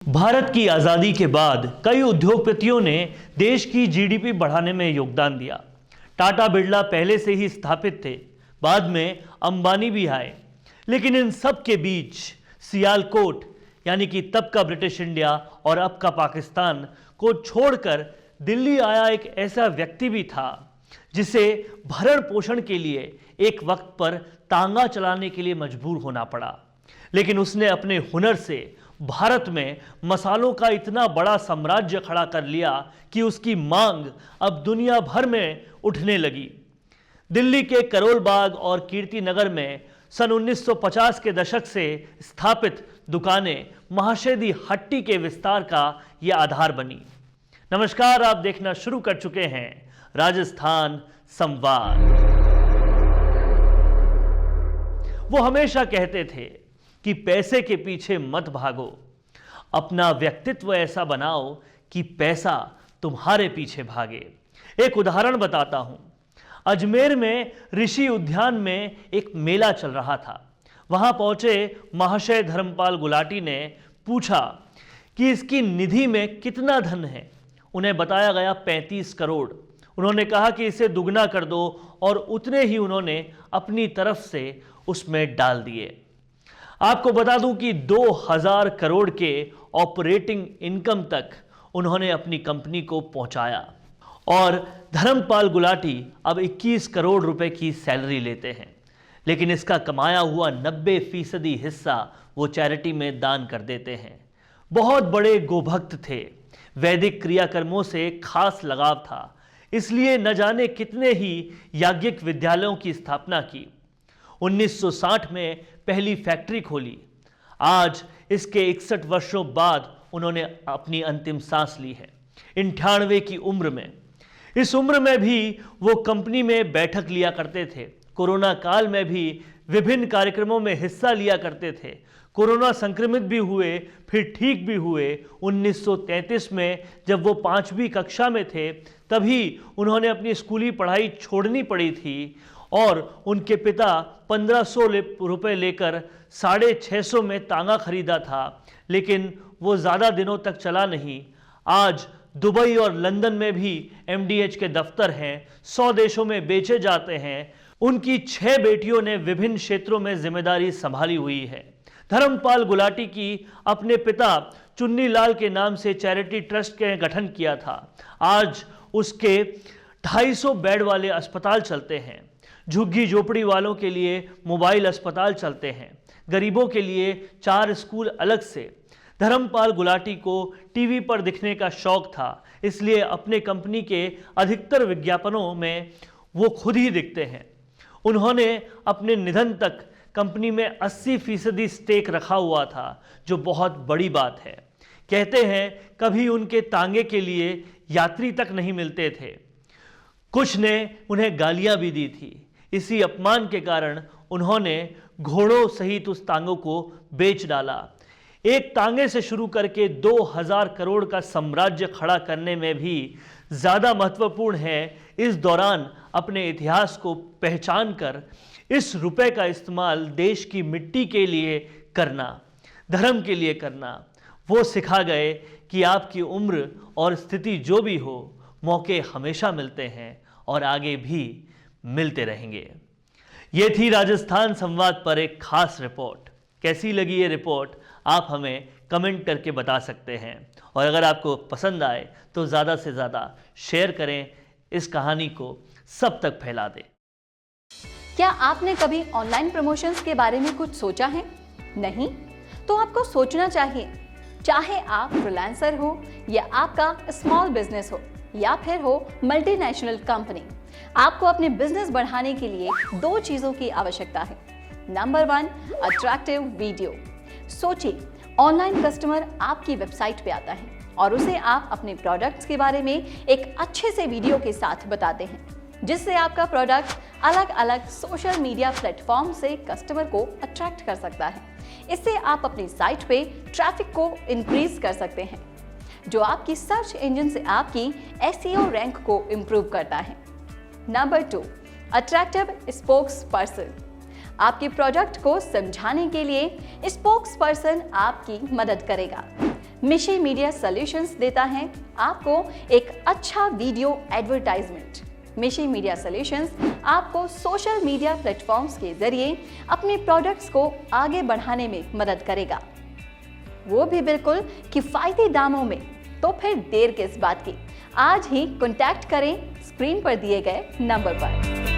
भारत की आज़ादी के बाद कई उद्योगपतियों ने देश की जीडीपी बढ़ाने में योगदान दिया। टाटा बिरला पहले से ही स्थापित थे, बाद में अंबानी भी आए, लेकिन इन सब के बीच सियालकोट यानी कि तब का ब्रिटिश इंडिया और अब का पाकिस्तान को छोड़कर दिल्ली आया एक ऐसा व्यक्ति भी था जिसे भरण पोषण के लिए एक वक्त पर तांगा चलाने के लिए मजबूर होना पड़ा, लेकिन उसने अपने हुनर से भारत में मसालों का इतना बड़ा साम्राज्य खड़ा कर लिया कि उसकी मांग अब दुनिया भर में उठने लगी। दिल्ली के करोल बाग और कीर्ति नगर में सन 1950 के दशक से स्थापित दुकानें महाशेदी हट्टी के विस्तार का यह आधार बनी। नमस्कार, आप देखना शुरू कर चुके हैं राजस्थान संवाद। वो हमेशा कहते थे कि पैसे के पीछे मत भागो, अपना व्यक्तित्व ऐसा बनाओ कि पैसा तुम्हारे पीछे भागे। एक उदाहरण बताता हूं। अजमेर में ऋषि उद्यान में एक मेला चल रहा था। वहां पहुंचे महाशय धर्मपाल गुलाटी ने पूछा कि इसकी निधि में कितना धन है। उन्हें बताया गया 35 करोड़। उन्होंने कहा कि इसे दुगना कर दो, और उतने ही उन्होंने अपनी तरफ से उसमें डाल दिए। आपको बता दूं कि 2000 करोड़ के ऑपरेटिंग इनकम तक उन्होंने अपनी कंपनी को पहुंचाया, और धर्मपाल गुलाटी अब 21 करोड़ रुपए की सैलरी लेते हैं। लेकिन इसका कमाया हुआ 90% हिस्सा वो चैरिटी में दान कर देते हैं। बहुत बड़े गोभक्त थे, वैदिक क्रियाकर्मों से खास लगाव था, इसलिए न जाने कितने ही याज्ञिक विद्यालयों की स्थापना की। 1960 में पहली फैक्ट्री खोली। आज इसके 61 वर्षों बाद उन्होंने अपनी अंतिम सांस ली है, 98 की उम्र में। इस उम्र में भी वो कंपनी में बैठक लिया करते थे। कोरोना काल में भी विभिन्न कार्यक्रमों में हिस्सा लिया करते थे। कोरोना संक्रमित भी हुए, फिर ठीक भी हुए। 1933 में जब वो 5वीं कक्षा में थे, तभी उन्होंने अपनी स्कूली पढ़ाई छोड़नी पड़ी थी, और उनके पिता 1500 रुपये लेकर 650 में तांगा खरीदा था, लेकिन वो ज़्यादा दिनों तक चला नहीं। आज दुबई और लंदन में भी MDH के दफ्तर हैं, 100 देशों में बेचे जाते हैं। उनकी 6 बेटियों ने विभिन्न क्षेत्रों में जिम्मेदारी संभाली हुई है। धर्मपाल गुलाटी की अपने पिता चुन्नी लाल के नाम से चैरिटी ट्रस्ट के गठन किया था। आज उसके 250 बेड वाले अस्पताल चलते हैं। झुग्गी झोपड़ी वालों के लिए मोबाइल अस्पताल चलते हैं। गरीबों के लिए 4 स्कूल अलग से। धर्मपाल गुलाटी को टीवी पर दिखने का शौक था, इसलिए अपने कंपनी के अधिकतर विज्ञापनों में वो खुद ही दिखते हैं। उन्होंने अपने निधन तक कंपनी में 80% स्टेक रखा हुआ था, जो बहुत बड़ी बात है। कहते हैं कभी उनके तांगे के लिए यात्री तक नहीं मिलते थे। कुछ ने उन्हें गालियां भी दी थी। इसी अपमान के कारण उन्होंने घोड़ों सहित उस तांगों को बेच डाला। एक तांगे से शुरू करके 2000 करोड़ का साम्राज्य खड़ा करने में भी ज़्यादा महत्वपूर्ण है इस दौरान अपने इतिहास को पहचान कर इस रुपए का इस्तेमाल देश की मिट्टी के लिए करना, धर्म के लिए करना। वो सिखा गए कि आपकी उम्र और स्थिति जो भी हो, मौके हमेशा मिलते हैं और आगे भी मिलते रहेंगे। ये थी राजस्थान संवाद पर एक खास रिपोर्ट। कैसी लगी ये रिपोर्ट आप हमें कमेंट करके बता सकते हैं, और अगर आपको पसंद आए तो ज़्यादा से ज़्यादा शेयर करें, इस कहानी को सब तक फैला दें। क्या आपने कभी ऑनलाइन प्रमोशंस के बारे में कुछ सोचा है? नहीं? तो आपको सोचना चाहिए। चाहे आप फ्रीलांसर हो, या आपका स्मॉल बिजनेस हो, या फिर हो मल्टीनेशनल कंपनी, आपको अपने बिजनेस बढ़ाने के लिए 2 चीजों की आवश्यकता है। Number 1, attractive video. सोचिए, ऑनलाइन कस्टमर आपकी वेबसाइट पे आता है और उसे आप अपने प्रोडक्ट्स के बारे में एक अच्छे से वीडियो के साथ बताते हैं, जिससे आपका प्रोडक्ट अलग अलग सोशल मीडिया प्लेटफॉर्म से कस्टमर को अट्रैक्ट कर सकता है। इससे आप अपनी साइट पे ट्रैफिक को इंक्रीज कर सकते हैं, जो आपकी सर्च इंजन से आपकी SEO रैंक को इम्प्रूव करता है। Number 2, attractive spokes person. आपके प्रोडक्ट को समझाने के लिए स्पोक्स पर्सन आपकी मदद करेगा। मिशी मीडिया सॉल्यूशंस देता है आपको एक अच्छा वीडियो एडवर्टाइजमेंट। मिशी मीडिया सॉल्यूशंस आपको सोशल मीडिया प्लेटफॉर्म्स के जरिए अपने प्रोडक्ट्स को आगे बढ़ाने में मदद करेगा, वो भी बिल्कुल किफायती दामों में। तो फिर देर किस बात की, आज ही कॉन्टैक्ट करें स्क्रीन पर दिए गए नंबर पर।